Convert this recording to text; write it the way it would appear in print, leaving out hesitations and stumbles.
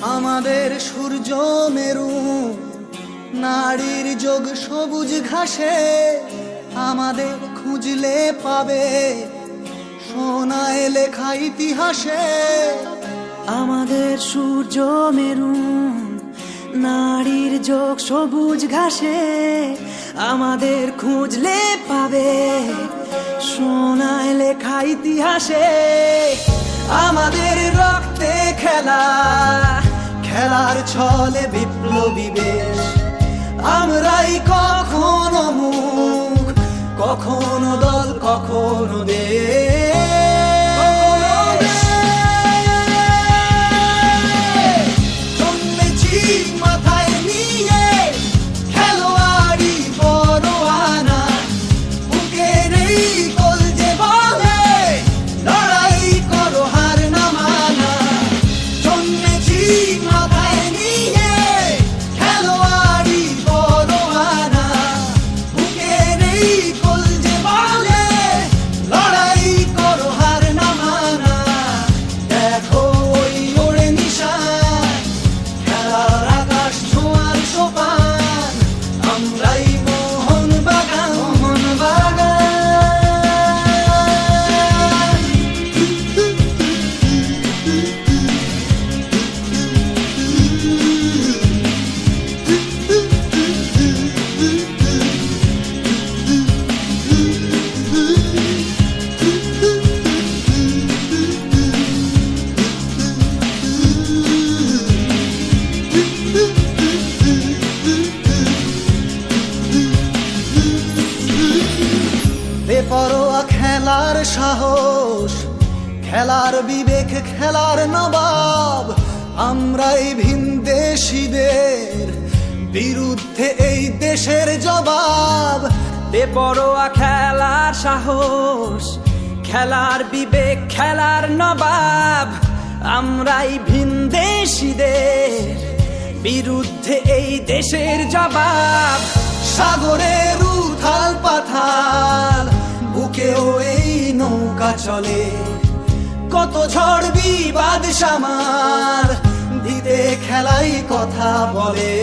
আমাদের সূর্য মেরু, নারীর যোগ সবুজ ঘাসে, আমাদের খুঁজলে পাবে সোনায় লেখা ইতিহাসে। আমাদের সূর্য মেরু, নারীর যোগ সবুজ ঘাসে, আমাদের খুঁজলে পাবে সোনায় লেখা ইতিহাসে। আমাদের রক্তে খেলা, খেলার ছলে বিপ্লবী বেশ। আমরাই কখনো মুখ, কখনো দল, কখনো দেশ। জন্মেছি মাথায় নিয়ে খেলোয়াড়ি পরোয়ানা, বুকে নেই কলজে বলে লড়াই করো হার না মানা। জন্মেছি মাথায় নিয়ে খেলোয়াড়ি পরোয়ানা, বুকে নেই কলজে বলে লড়াই করো হার না মানা। দেখো ওই ওড়ে নিশান, খেলার আকাশ ছোঁয়ার সোপান, আমরাই মোহন বাগান, মোহন বাগান। বেপরোয়া খেলার সাহস, খেলার বিবেক, খেলার নবাব, আমরাই ভিনদেশীদের বিরুদ্ধে এই দেশের জবাব। বেপরোয়া খেলার সাহস, খেলার বিবেক, খেলার নবাব, আমরাই ভিনদেশীদের বিরুদ্ধে এই দেশের জবাব। সাগরের উথাল পাথাল বুকেও এই নৌকা চলে, কত ঝড় বিবাদ সামাল দিতে খেলাই কথা বলে।